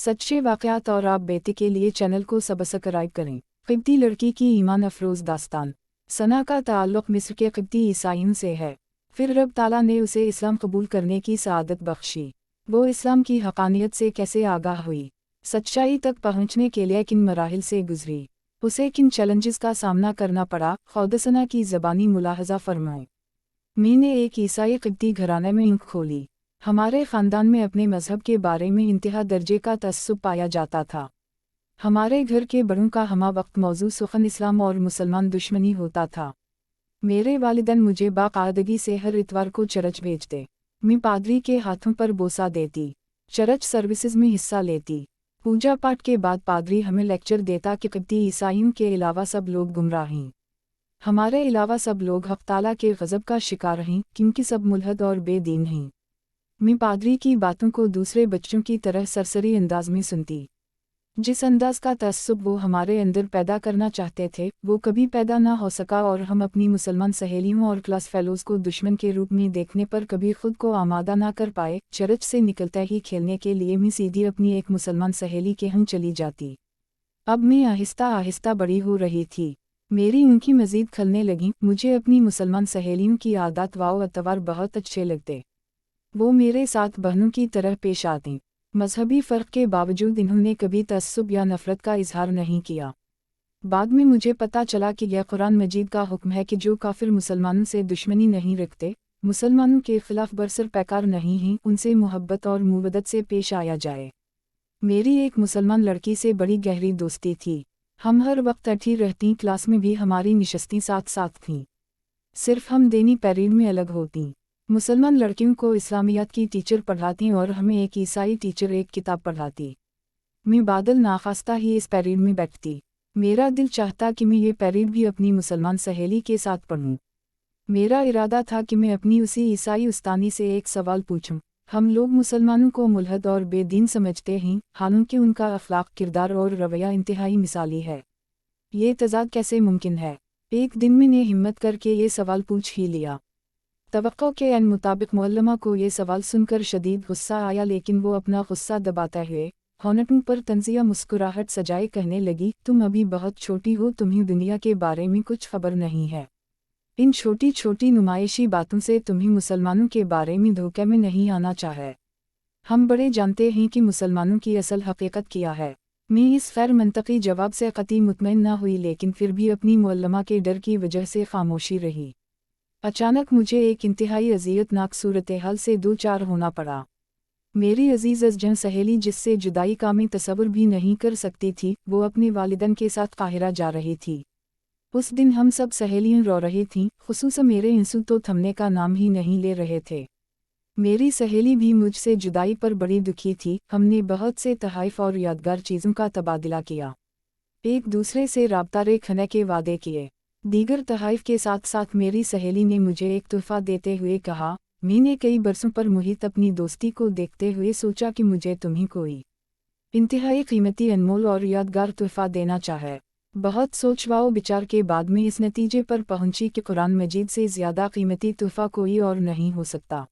सच्चे वाक़यात और आप बेटे के लिए चैनल को सब्सक्राइब करें। क़िब्ती लड़की की ईमान अफरोज़ दास्तान। सना का ताल्लुक़ मिस्र के क़िब्ती ईसाइयों से है। फिर रब ताला ने उसे इस्लाम कबूल करने की सआदत बख्शी। वो इस्लाम की हक़ानियत से कैसे आगाह हुई, सच्चाई तक पहुँचने के लिए किन मराहिल से गुज़री, उसे किन चैलेंजेस का सामना करना पड़ा, ख़ुद की ज़बानी मुलाहज़ा फरमाएं। मैंने एक ईसाई क़िब्ती घराने में आँख खोली। हमारे ख़ानदान में अपने मज़हब के बारे में इंतहा दर्जे का तअस्सुब पाया जाता था। हमारे घर के बड़ों का हमा वक्त मौजू सुख़न इस्लाम और मुसलमान दुश्मनी होता था। मेरे वालिदैन मुझे बाकायदगी से हर इतवार को चर्च भेजते। मैं पादरी के हाथों पर बोसा देती, चर्च सर्विसेज में हिस्सा लेती। पूजा पाठ के बाद पादरी हमें लेक्चर देता कि क़िब्ती ईसाइयों के अलावा सब लोग गुमराह हैं। हमारे अलावा सब लोग हक़ ताला के ग़ज़ब का शिकार हैं, क्योंकि सब मुल्हद और बेदीन हैं। मैं पादरी की बातों को दूसरे बच्चों की तरह सरसरी अंदाज में सुनती। जिस अंदाज का तअस्सुब वो हमारे अंदर पैदा करना चाहते थे, वो कभी पैदा ना हो सका और हम अपनी मुसलमान सहेलियों और क्लास फेलोज़ को दुश्मन के रूप में देखने पर कभी खुद को आमादा ना कर पाए। चर्च से निकलते ही खेलने के लिए मैं सीधी अपनी एक मुसलमान सहेली के यहाँ चली जाती। अब मैं आहिस्ता आहिस्ता बड़ी हो रही थी। मेरी उनकी मज़ीद खलने लगी। मुझे अपनी मुसलमान सहेलियों की आदत व अतवार बहुत अच्छे लगते। वो मेरे साथ बहनों की तरह पेश आतीं। मजहबी फ़र्क के बावजूद इन्होंने कभी तअस्सुब या नफ़रत का इजहार नहीं किया। बाद में मुझे पता चला कि यह कुरान मजीद का हुक्म है कि जो काफिर मुसलमानों से दुश्मनी नहीं रखते, मुसलमानों के खिलाफ बरसर पैकार नहीं हैं, उनसे मोहब्बत और मुवद्दत से पेश आया जाए। मेरी एक मुसलमान लड़की से बड़ी गहरी दोस्ती थी। हम हर वक्त अठी रहती, क्लास में भी हमारी निशस्तें साथ साथ थीं। सिर्फ हम देनी पीरियड में अलग होतीं। मुसलमान लड़कियों को इस्लामियात की टीचर पढ़ाती और हमें एक ईसाई टीचर एक किताब पढ़ाती। मैं बादल नाखास्ता ही इस पीरियड में बैठती। मेरा दिल चाहता कि मैं ये पीरियड भी अपनी मुसलमान सहेली के साथ पढ़ूं। मेरा इरादा था कि मैं अपनी उसी ईसाई उस्तानी से एक सवाल पूछूं। हम लोग मुसलमानों को मुल्हद और बेदीन समझते हैं, हालांकि उनका अखलाक, किरदार और रवैया इंतहाई मिसाली है। ये तज़ाद कैसे मुमकिन है? एक दिन मैंने हिम्मत करके ये सवाल पूछ ही लिया। तवक्को के अन मुताबिक मुअल्लिमा को ये सवाल सुनकर शदीद गुस्सा आया, लेकिन वो अपना गुस्सा दबाते हुए होंठों पर तंजिया मुस्कुराहट सजाए कहने लगी, तुम अभी बहुत छोटी हो, तुम्हें दुनिया के बारे में कुछ खबर नहीं है। इन छोटी छोटी नुमाइशी बातों से तुम्हें मुसलमानों के बारे में धोखे में नहीं आना चाहिए। हम बड़े जानते हैं कि मुसलमानों की असल हकीकत क्या है। मैं इस गैर मंतकी जवाब से कतई मुतमईन न हुई, लेकिन फिर भी अपनी मुअल्लिमा के डर की वजह से खामोशी रही। अचानक मुझे एक इंतहाई अज़ियतनाक सूरत हाल से दो चार होना पड़ा। मेरी अजीज़ अज़जन सहेली, जिससे जुदाई का मैं तसव्वुर भी नहीं कर सकती थी, वो अपने वालिदैन के साथ काहिरा जा रही थी। उस दिन हम सब सहेलियाँ रो रही थीं, खुसूसन मेरे आंसू तो थमने का नाम ही नहीं ले रहे थे। मेरी सहेली भी मुझसे जुदाई पर बड़ी दुखी थी। हमने बहुत से तहाइफ और यादगार चीज़ों का तबादला किया, एक दूसरे से राब्ता रखने के वादे किए। दीगर तहाइफ के साथ साथ मेरी सहेली ने मुझे एक तोहफ़ा देते हुए कहा, मैंने कई बरसों पर मुहित अपनी दोस्ती को देखते हुए सोचा कि मुझे तुम्हें कोई इंतहाई कीमती, अनमोल और यादगार तोहफ़ा देना चाहे। बहुत सोच व विचार के बाद मैं इस नतीजे पर पहुंची कि कुरान मजीद से ज़्यादा कीमती तोहफ़ा कोई और नहीं हो सकता।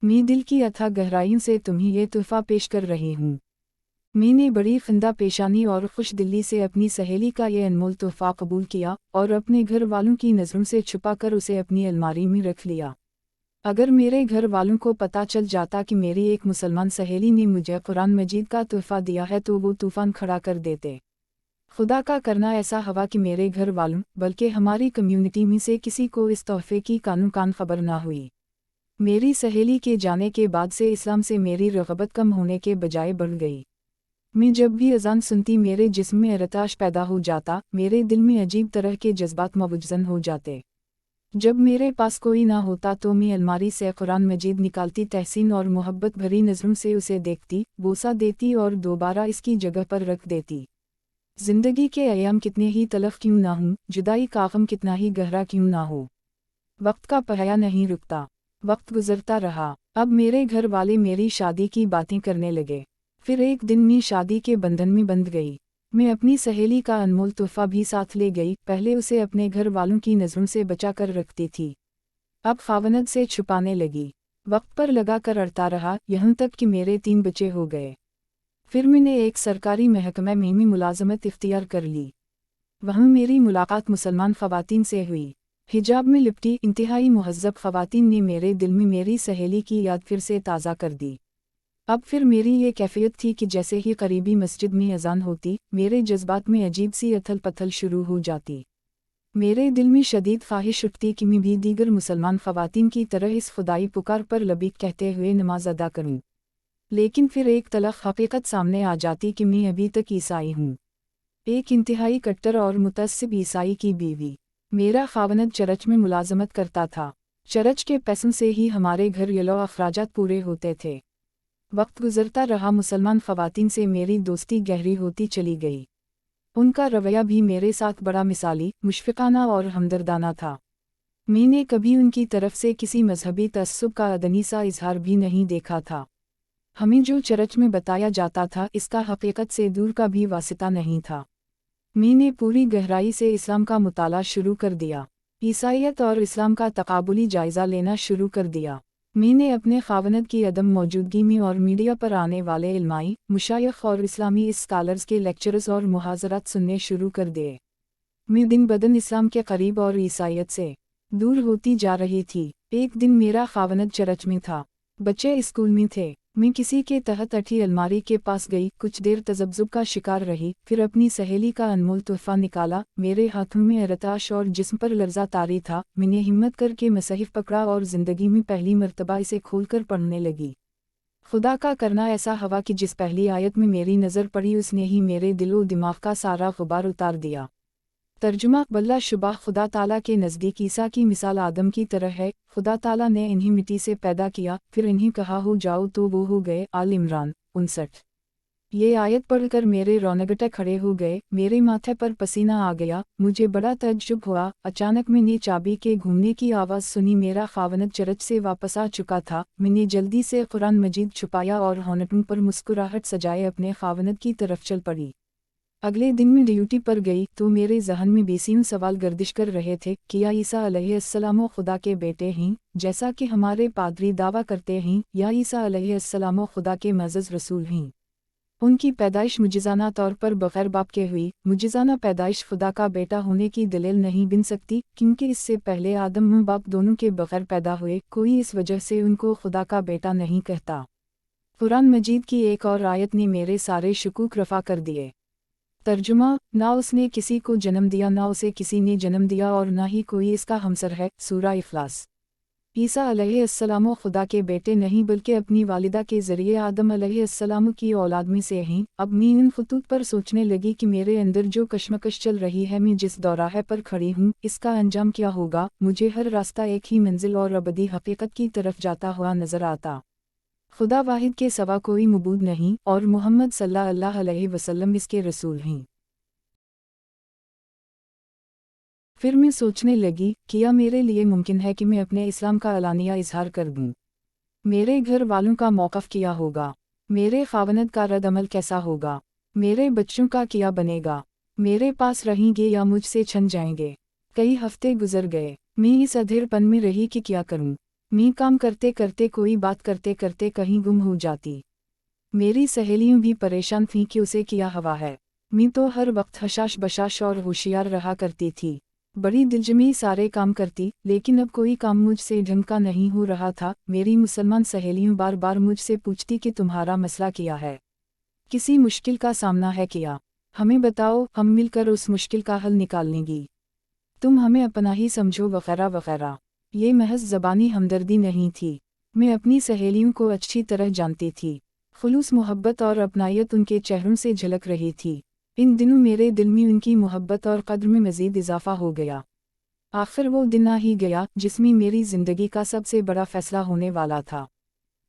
मैं दिल की अथाह गहराइयों से तुम्हें यह तोहफ़ा पेश कर रही हूँ। मैंने बड़ी खिंदा पेशानी और खुश दिली से अपनी सहेली का ये अनमोल तोहफ़ा कबूल किया और अपने घर वालों की नज़रों से छुपाकर उसे अपनी अलमारी में रख लिया। अगर मेरे घर वालों को पता चल जाता कि मेरी एक मुसलमान सहेली ने मुझे कुरान मजीद का तोहफ़ा दिया है, तो वो तूफ़ान खड़ा कर देते। खुदा का करना ऐसा हवा कि मेरे घर वालों, बल्कि हमारी कम्यूनिटी में से किसी को इस तोहफ़े की कानों कान खबर ना हुई। मेरी सहेली के जाने के बाद से इस्लाम से मेरी रग़बत कम होने के बजाय बढ़ गई। मैं जब भी अज़ान सुनती, मेरे जिस्म में इरताश पैदा हो जाता, मेरे दिल में अजीब तरह के जज्बात मवज़न हो जाते। जब मेरे पास कोई ना होता तो मैं अलमारी से कुरान मजीद निकालती, तहसीन और मोहब्बत भरी नज़रों से उसे देखती, बोसा देती और दोबारा इसकी जगह पर रख देती। ज़िंदगी के अयाम कितने ही तलख़ क्यों ना हों, जुदाई का गम कितना ही गहरा क्यों ना हो, वक्त का पहिया नहीं रुकता। वक्त गुजरता रहा। अब मेरे घर वाले मेरी शादी की बातें करने लगे। फिर एक दिन मैं शादी के बंधन में बंध गई। मैं अपनी सहेली का अनमोल तोहफ़ा भी साथ ले गई। पहले उसे अपने घर वालों की नज़रों से बचा कर रखती थी, अब खावनद से छुपाने लगी। वक्त पर लगा कर अड़ता रहा, यहाँ तक कि मेरे 3 बच्चे हो गए। फिर मैंने एक सरकारी महकमे में मुलाजमत इख्तियार कर ली। वहाँ मेरी मुलाकात मुसलमान ख़वातीन से हुई। हिजाब में लिपटी इंतहाई मुहज़्ज़ब ख़वातीन ने मेरे दिल में मेरी सहेली की याद फिर से ताज़ा कर दी। अब फिर मेरी ये कैफियत थी कि जैसे ही करीबी मस्जिद में अज़ान होती, मेरे जज्बात में अजीब सी अथल पथल शुरू हो जाती। मेरे दिल में शदीद ख्वाहिश उठती कि मैं भी दीगर मुसलमान ख़वातीन की तरह इस खुदाई पुकार पर लबैक कहते हुए नमाज अदा करूँ। लेकिन फिर एक तलख़ हकीकत सामने आ जाती कि मैं अभी तक ईसाई हूँ, एक इंतहाई कट्टर और मुतअस्सिब ईसाई की बीवी। मेरा ख़ावंद चर्च में मुलाजमत करता था। चर्च के पैसों से ही हमारे घर येलो अखराजात पूरे होते थे। वक्त गुजरता रहा, मुसलमान ख़वातीन से मेरी दोस्ती गहरी होती चली गई। उनका रवैया भी मेरे साथ बड़ा मिसाली, मुशफ़िक़ाना और हमदर्दाना था। मैंने कभी उनकी तरफ से किसी मजहबी तअस्सुब का अदनी सा इजहार भी नहीं देखा था। हमें जो चर्च में बताया जाता था, इसका हकीकत से दूर का भी वास्ता नहीं था। मैंने पूरी गहराई से इस्लाम का मुताला शुरू कर दिया। ईसाईयत और इस्लाम का तकाबुली जायज़ा लेना शुरू कर दिया। मैंने अपने ख़ावंद की अदम मौजूदगी में और मीडिया पर आने वाले इल्माई, मुशायख और इस्लामी स्कॉलर्स के लेक्चर्स और मुहाज़रात सुनने शुरू कर दिए। मैं दिन बदन इस्लाम के करीब और ईसाईयत से दूर होती जा रही थी। एक दिन मेरा ख़ावंद चर्च में था, बच्चे स्कूल में थे। मैं किसी के तहत अठी अलमारी के पास गई, कुछ देर तज़ब्ज़ुब का शिकार रही, फिर अपनी सहेली का अनमोल तोहफ़ा निकाला। मेरे हाथों में अरताश और जिस्म पर लर्ज़ा तारी था। मैंने हिम्मत करके मसहिफ़ पकड़ा और ज़िंदगी में पहली मर्तबा इसे खोलकर पढ़ने लगी। खुदा का करना ऐसा हवा कि जिस पहली आयत में मेरी नज़र पड़ी उसने ही मेरे दिलो दिमाग का सारा गुबार उतार दिया। तर्जुमा बल्ला शुबा खुदा ताला के नज़दीक ईसा की मिसाल आदम की तरह है। खुदा ताला ने इन्हीं मिट्टी से पैदा किया, फिर इन्हीं कहा हो जाओ तो वो हो गए। आल इमरान 59। ये आयत पढ़कर मेरे रोंगटे खड़े हो गए, मेरे माथे पर पसीना आ गया। मुझे बड़ा तज्जुब हुआ। अचानक मैंने चाबी के घूमने की आवाज़ सुनी। मेरा ख़ावंद चर्च से वापस आ चुका था। मैंने जल्दी से कुरान मजीद छुपाया और होंठों पर मुस्कुराहट सजाए अपने ख़ावंद की तरफ चल पड़ी। अगले दिन मैं ड्यूटी पर गई तो मेरे जहन में बेसिन सवाल गर्दिश कर रहे थे। क्या ईसा अलैहिस्सलाम खुदा के बेटे हैं, जैसा कि हमारे पादरी दावा करते हैं, या ईसा अलैहिस्सलाम खुदा के मज़ज़ रसूल हैं? उनकी पैदाइश मुजिज़ाना तौर पर बग़ैर बाप के हुई। मुजिज़ाना पैदाइश खुदा का बेटा होने की दलील नहीं बन सकती, क्योंकि इससे पहले आदम व बाप दोनों के बग़ैर पैदा हुए। कोई इस वजह से उनको खुदा का बेटा नहीं कहता। कुरान मजीद की एक और आयत ने मेरे सारे शुकूक रफ़ा कर दिए। तर्जुमा, ना उसने किसी को जन्म दिया, ना उसे किसी ने जन्म दिया, और ना ही कोई इसका हमसर है। सूरा इखलास। ईसा अलैहिस्सलाम खुदा के बेटे नहीं बल्कि अपनी वालिदा के ज़रिए आदम अलैहिस्सलाम की औलाद में से हैं। अब मैं इन खुतूत पर सोचने लगी कि मेरे अंदर जो कश्मकश चल रही है, मैं जिस दौराहे पर खड़ी हूँ, इसका अंजाम क्या होगा? मुझे हर रास्ता एक ही मंजिल और अबदी हकीकत की तरफ जाता हुआ नजर आता। खुदा वाहिद के सवा कोई मबूद नहीं, और मुहम्मद सल्लल्लाहु अलैहि वसल्लम इसके रसूल हैं। फिर मैं सोचने लगी, क्या मेरे लिए मुमकिन है कि मैं अपने इस्लाम का अलानिया इजहार कर दूँ? मेरे घर वालों का मौक़िफ़ क्या होगा? मेरे ख़ावंद का रद्द-अमल कैसा होगा? मेरे बच्चों का क्या बनेगा? मेरे पास रहेंगे या मुझसे छिन जाएंगे? कई हफ्ते गुजर गए। मैं इस अधेरपन में रही कि क्या करूं। मैं काम करते करते, कोई बात करते करते कहीं गुम हो जाती। मेरी सहेलियां भी परेशान थीं कि उसे क्या हवा है। मैं तो हर वक्त हशाश बशाश और होशियार रहा करती थी, बड़ी दिलजमी सारे काम करती, लेकिन अब कोई काम मुझसे ढंग का नहीं हो रहा था। मेरी मुसलमान सहेलियां बार बार मुझसे पूछती कि तुम्हारा मसला क्या है, किसी मुश्किल का सामना है क्या? हमें बताओ, हम मिलकर उस मुश्किल का हल निकालेंगी। तुम हमें अपना ही समझो, वगैरह वगैरह। ये महज ज़बानी हमदर्दी नहीं थी। मैं अपनी सहेलियों को अच्छी तरह जानती थी। खुलूस मोहब्बत और अपनायत उनके चेहरों से झलक रही थी। इन दिनों मेरे दिल में उनकी मोहब्बत और कद्र में मज़ीद इजाफा हो गया। आखिर वो दिन आ ही गया जिसमें मेरी ज़िंदगी का सबसे बड़ा फ़ैसला होने वाला था।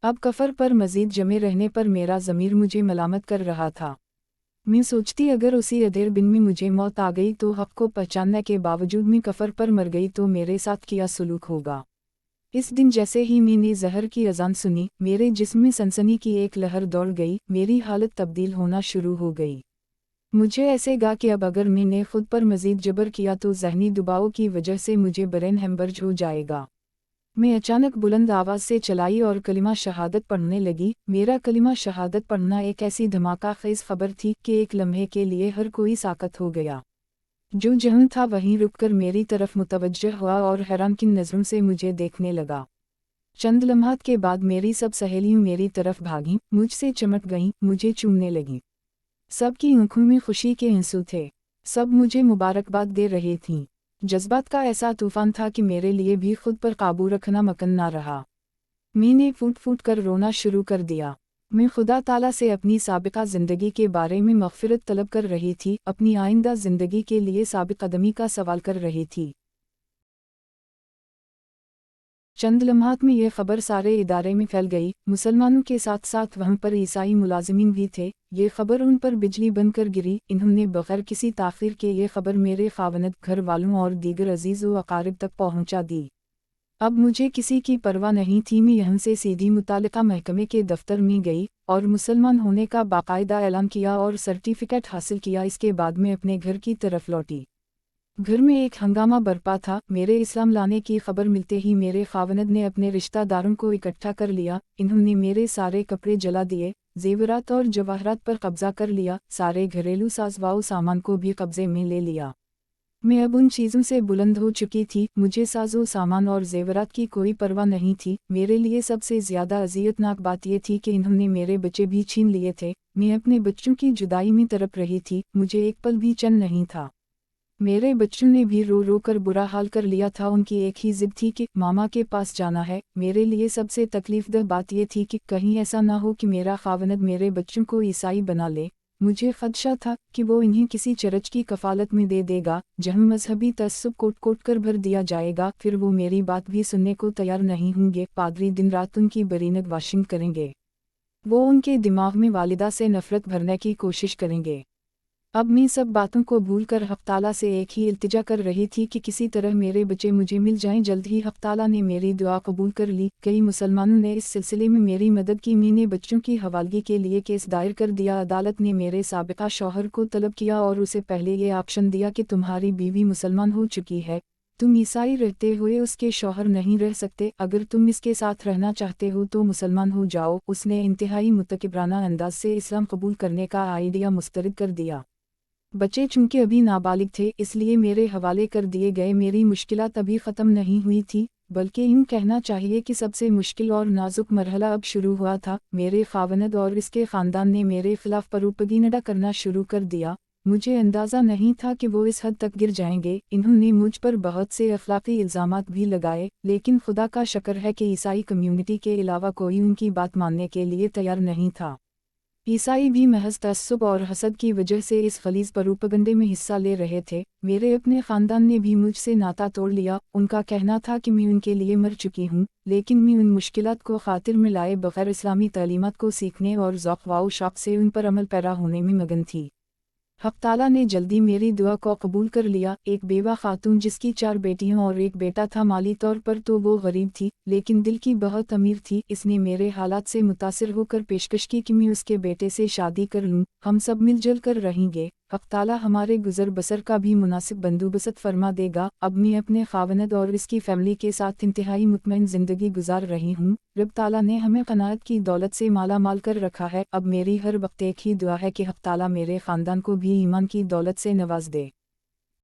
अब कफ़र पर मज़ीद जमे रहने पर मेरा ज़मीर मुझे मलामत कर रहा था। मैं सोचती, अगर उसी अधेर बिन में मुझे मौत आ गई तो हक़ को पहचानने के बावजूद मैं कफ़र पर मर गई तो मेरे साथ क्या सलूक होगा। इस दिन जैसे ही मैंने ज़हर की अज़ान सुनी, मेरे जिस्म में सनसनी की एक लहर दौड़ गई। मेरी हालत तब्दील होना शुरू हो गई। मुझे ऐसे गा कि अब अगर मैंने खुद पर मज़ीद जबर किया तो ज़हनी दबाव की वजह से मुझे ब्रेन हेमर्ज हो जाएगा। मैं अचानक बुलंद आवाज़ से चलाई और कलिमा शहादत पढ़ने लगी। मेरा कलिमा शहादत पढ़ना एक ऐसी धमाका खेज़ खबर थी कि एक लम्हे के लिए हर कोई साकत हो गया। जो जहन था वहीं रुककर मेरी तरफ मुतवज्जह हुआ और हैरानकिन नज़रों से मुझे देखने लगा। चंद लम्हात के बाद मेरी सब सहेलियां मेरी तरफ भागीं, मुझसे चिमट गईं, मुझे चूमने लगीं। सबकी आंखों में खुशी के आंसू थे। सब मुझे मुबारकबाद दे रही थीं। जज्बात का ऐसा तूफान था कि मेरे लिए भी खुद पर काबू रखना मुमकिन ना रहा। मैंने फूट फूट कर रोना शुरू कर दिया। मैं खुदा ताला से अपनी साबिका ज़िंदगी के बारे में मग़फ़िरत तलब कर रही थी, अपनी आइंदा ज़िंदगी के लिए साबिक़ कदमी का सवाल कर रही थी। चंद लम्हात में यह खबर सारे इदारे में फैल गई। मुसलमानों के साथ साथ वहाँ पर ईसाई मुलाजिमीन भी थे। ये खबर उन पर बिजली बनकर गिरी। इन्होंने बग़ैर किसी ताख़ीर के ये खबर मेरे ख़ावंद, घर वालों और दीगर अज़ीज़ व अक़ारिब तक पहुँचा दी। अब मुझे किसी की परवाह नहीं थी। मैं यहाँ से सीधी मुतालिका महकमे के दफ्तर में गई और मुसलमान होने का बाकायदा ऐलान किया और सर्टिफिकेट हासिल किया। इसके बाद मैं अपने घर की तरफ लौटी। घर में एक हंगामा बरपा था। मेरे इस्लाम लाने की खबर मिलते ही मेरे ख़ावंद ने अपने रिश्तेदारों को इकट्ठा कर लिया। इन्होंने मेरे सारे कपड़े जला दिए, जेवरात और जवाहरात पर कब्जा कर लिया, सारे घरेलू साज़ सामान को भी कब्जे में ले लिया। मैं अब उन चीज़ों से बुलंद हो चुकी थी। मुझे साज़ो सामान और जेवरात की कोई परवाह नहीं थी। मेरे लिए सबसे ज़्यादा अज़ियतनाक बात यह थी कि इन्होंने मेरे बच्चे भी छीन लिए थे। मैं अपने बच्चों की जुदाई में तड़प रही थी। मुझे एक पल भी चैन नहीं था। मेरे बच्चों ने भी रो रो कर बुरा हाल कर लिया था। उनकी एक ही जिद थी कि मामा के पास जाना है। मेरे लिए सबसे तकलीफ़दह बात यह थी कि कहीं ऐसा ना हो कि मेरा ख़ावंद मेरे बच्चों को ईसाई बना ले। मुझे ख़दशा था कि वो इन्हें किसी चर्च की कफ़ालत में दे देगा, जहाँ मजहबी तअस्सुब कोट कोट कर भर दिया जाएगा। फिर वो मेरी बात भी सुनने को तैयार नहीं होंगे। पादरी दिन रात उनकी बरीनग वाशिंग करेंगे। वो उनके दिमाग में वालिदा से नफ़रत भरने की कोशिश करेंगे। अब मैं सब बातों को भूलकर हक़ ताला से एक ही इल्तिजा कर रही थी कि किसी तरह मेरे बच्चे मुझे मिल जाएं। जल्द ही हक़ ताला ने मेरी दुआ कबूल कर ली। कई मुसलमानों ने इस सिलसिले में मेरी मदद की। मैंने बच्चों की हवालगी के लिए केस दायर कर दिया। अदालत ने मेरे साबिका शौहर को तलब किया और उसे पहले ये ऑप्शन दिया कि तुम्हारी बीवी मुसलमान हो चुकी है, तुम ईसाई रहते हुए उसके शौहर नहीं रह सकते। अगर तुम इसके साथ रहना चाहते हो तो मुसलमान हो जाओ। उसने इंतहाई मुतकब्बराना अंदाज से इस्लाम कबूल करने का आइडिया मुस्तरद कर दिया। बच्चे चूंकि अभी नाबालिग थे, इसलिए मेरे हवाले कर दिए गए। मेरी मुश्किलात अभी ख़त्म नहीं हुई थी, बल्कि यूँ कहना चाहिए कि सबसे मुश्किल और नाजुक मरहला अब शुरू हुआ था। मेरे ख़ावंद और इसके ख़ानदान ने मेरे ख़िलाफ़ प्रोपेगेंडा करना शुरू कर दिया। मुझे अंदाज़ा नहीं था कि वो इस हद तक गिर जाएंगे। इन्होंने मुझ पर बहुत से अखलाक़ी इल्ज़ामात भी लगाए, लेकिन खुदा का शुक्र है कि ईसाई कम्युनिटी के अलावा कोई उनकी बात मानने के लिए तैयार नहीं था। ईसाई भी महज तअस्सुब और हसद की वजह से इस खलीज प्रोपेगेंडे में हिस्सा ले रहे थे। मेरे अपने ख़ानदान ने भी मुझसे नाता तोड़ लिया। उनका कहना था कि मैं उनके लिए मर चुकी हूँ, लेकिन मैं उन मुश्किलात को खातिर में लाए बग़ैर इस्लामी तालीमात को सीखने और ज़ौक़ व शौक़ से उन पर अमल पैरा होने में मगन थी। हक़ ताला ने जल्दी मेरी दुआ को कबूल कर लिया। एक बेवा खातून जिसकी 4 बेटियां और एक बेटा था। माली तौर पर तो वो गरीब थी, लेकिन दिल की बहुत अमीर थी। इसने मेरे हालात से मुतासिर होकर पेशकश की कि मैं उसके बेटे से शादी कर लूँ, हम सब मिलजुल कर रहेंगे। हक़ ताला हमारे गुज़र बसर का भी मुनासिब बंदोबस्त फरमा देगा। अब मैं अपने ख़ावंद और इसकी फ़ैमिली के साथ इंतहाई मुतमईन ज़िंदगी गुजार रही हूँ। रब ताला ने हमें क़नाअत की दौलत से माला माल कर रखा है। अब मेरी हर वक्त एक ही दुआ है कि हक़ ताला मेरे ख़ानदान को भी ईमान की दौलत से नवाज दे।